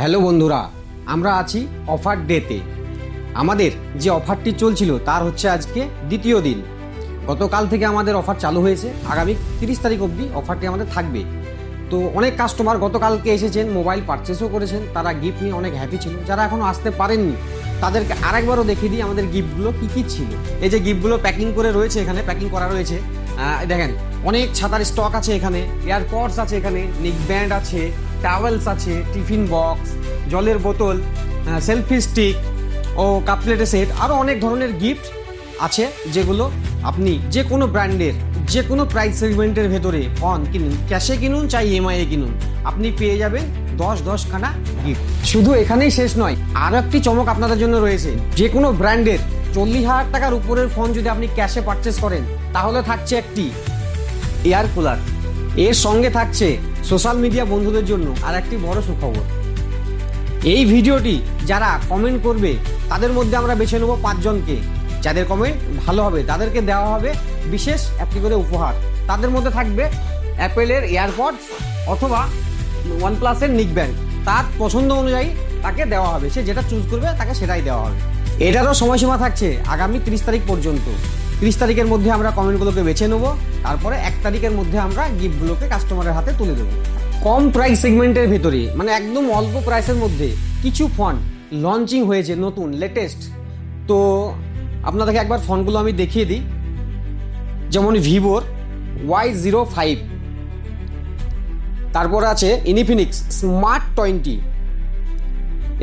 Hello বন্ধুরা, আমরা আছি অফার ডেতে। আমাদের যে অফারটি চলছিল তার হচ্ছে আজকে দ্বিতীয় দিন। গতকাল থেকে আমাদের অফার চালু হয়েছে, আগামী 30 তারিখ অবধি অফারটি আমাদের থাকবে। তো অনেক কাস্টমার গতকালকে এসেছেন, মোবাইল পারচেসও করেছেন, তারা গিফট নিয়ে অনেক হ্যাপি ছিল। যারা এখনও আসতে পারেননি তাদেরকে আরেকবারও দেখিয়ে দিই আমাদের গিফটগুলো কী কী ছিল। এই যে গিফটগুলো প্যাকিং করে রয়েছে, এখানে প্যাকিং করা রয়েছে। দেখেন অনেক ছাতার স্টক আছে, এখানে এয়ারপডস আছে, এখানে নেক ব্যান্ড আছে, টাওয়েলস আছে, টিফিন বক্স, জলের বোতল, সেলফি স্টিক ও কাপপ্লেটের সেট, আরও অনেক ধরনের গিফট আছে যেগুলো আপনি যে কোনো ব্র্যান্ডের যে কোনো প্রাইস সেগমেন্টের ভেতরে ফোন কিনুন, ক্যাশে কিনুন চাই ইএমআইয়ে কিনুন, আপনি পেয়ে যাবেন 10খানা গিফট। শুধু এখানেই শেষ নয়, আরও একটি চমক আপনাদের জন্য রয়েছে। যে কোনো ব্র্যান্ডের 40,000 টাকার উপরের ফোন যদি আপনি ক্যাশে পারচেস করেন তাহলে থাকছে একটি এয়ার কুলার। এর সঙ্গে থাকছে সোশ্যাল মিডিয়া বন্ধুদের জন্য আর একটি বড় সুখবর। এই ভিডিওটি যারা কমেন্ট করবে তাদের মধ্যে আমরা বেছে নেব 5 জনকে। যাদের কমেন্ট ভালো হবে তাদেরকে দেওয়া হবে বিশেষ একটি করে উপহার। তাদের মধ্যে থাকবে অ্যাপেলের এয়ারপডস অথবা ওয়ানপ্লাসের নেক ব্যান্ড। তার পছন্দ অনুযায়ী তাকে দেওয়া হবে, সে যেটা চুজ করবে তাকে সেটাই দেওয়া হবে। এটারও সময়সীমা থাকছে আগামী 30 তারিখ পর্যন্ত। 30 তারিখের মধ্যে আমরা কমেন্টগুলোকে বেছে নেব, তারপরে 1 তারিখের মধ্যে আমরা গিফটগুলোকে কাস্টমারের হাতে তুলে দেবো। কম প্রাইস সেগমেন্টের ভেতরে, মানে একদম অল্প প্রাইসের মধ্যে কিছু ফোন লঞ্চিং হয়েছে, নতুন লেটেস্ট। তো আপনাদেরকে একবার ফোনগুলো আমি দেখিয়ে দিই। যেমন ভিভোর Y05, তারপর আছে ইনফিনিক্স স্মার্ট 20,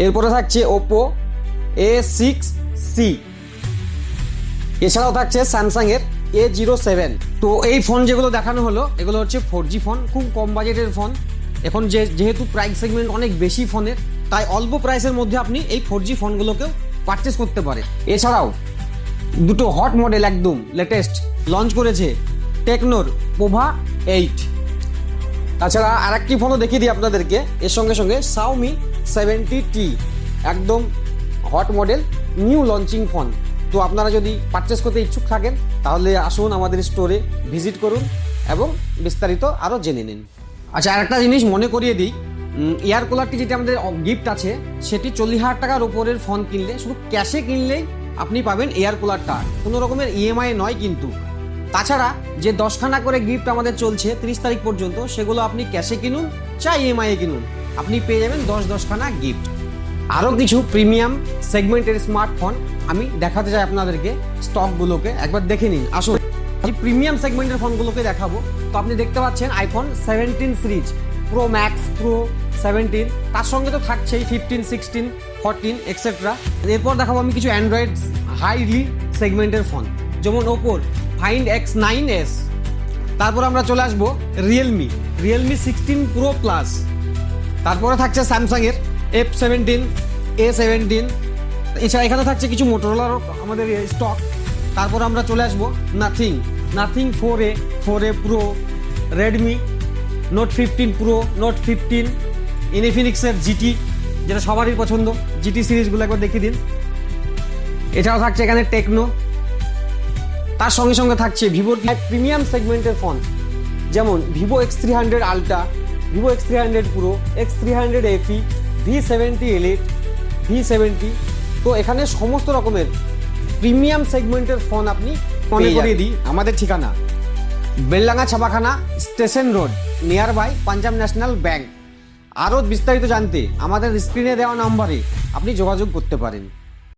এরপরে থাকছে ওপো A6C, এছাড়াও থাকছে স্যামসাংয়ের A07। তো এই ফোন যেগুলো দেখানো হলো এগুলো হচ্ছে 4G ফোন, খুব কম বাজেটের ফোন। এখন যেহেতু প্রাইস সেগমেন্ট অনেক বেশি ফোনের, তাই অল্প প্রাইসের মধ্যে আপনি এই 4G ফোনগুলোকেও পারচেস করতে পারেন। এছাড়াও দুটো হট মডেল একদম লেটেস্ট লঞ্চ করেছে টেকনোর পোভা 8। তাছাড়া আর একটি ফোনও দেখিয়ে দিই আপনাদেরকে এর সঙ্গে সঙ্গে, Xiaomi 70T, একদম hot model new launching phone. তো আপনারা যদি পারচেস করতে ইচ্ছুক থাকেন তাহলে আসুন আমাদের স্টোরে ভিজিট করুন এবং বিস্তারিত আরও জেনে নিন। আচ্ছা, আরেকটা জিনিস মনে করিয়ে দিই, এয়ার কুলারটি যেটি আমাদের গিফট আছে সেটি 40,000 টাকার উপরের ফোন কিনলে, শুধু ক্যাশে কিনলেই আপনি পাবেন এয়ার কুলারটা, কোনো রকমের ইএমআই নয় কিন্তু। তাছাড়া যে 10খানা করে গিফট আমাদের চলছে 30 তারিখ পর্যন্ত, সেগুলো আপনি ক্যাশে কিনুন চাই ইএমআইয়ে কিনুন, আপনি পেয়ে যাবেন 10খানা গিফট। আরও কিছু প্রিমিয়াম সেগমেন্টের স্মার্টফোন আমি দেখাতে চাই আপনাদেরকে, স্টকগুলোকে একবার দেখে নিন। আসুন এই প্রিমিয়াম সেগমেন্টের ফোনগুলোকে দেখাবো। তো আপনি দেখতে পাচ্ছেন iPhone 17 series, pro max, pro 17, তার সঙ্গে তো থাকছেই 15, 16, 14 এক্সেট্রা। এরপর দেখাবো আমি কিছু অ্যান্ড্রয়েড হাইলি সেগমেন্টের ফোন, যেমন ওপোর ফাইন্ড X9s। তারপর আমরা চলে আসবো রিয়েলমি 16 প্রো প্লাস। তারপরে থাকছে স্যামসাংয়ের F17, A17। এছাড়া এখানে থাকছে কিছু মোটরোলার আমাদের স্টক। তারপর আমরা চলে আসবো nothing 4A pro, Redmi note 15 pro, note 15, ইনফিনিক্সের জিটি, যেটা সবারই পছন্দ, জিটি সিরিজগুলো একবার দেখিয়ে দিন। এছাড়াও থাকছে এখানে টেকনো, তার সঙ্গে সঙ্গে থাকছে ভিভোর প্রিমিয়াম সেগমেন্টের ফোন, যেমন Vivo X300 ultra, Vivo X300 pro, X300 FE, V70 Elite, V70। তো এখানে সমস্ত রকমের প্রিমিয়াম সেগমেন্টের ফোন আপনি মনে করিয়ে দিই। আমাদের ঠিকানা Beldanga Chhapakhana station road, near by Punjab National Bank. আরও বিস্তারিত জানতে আমাদের স্ক্রিনে দেওয়া নম্বরে আপনি যোগাযোগ করতে পারেন।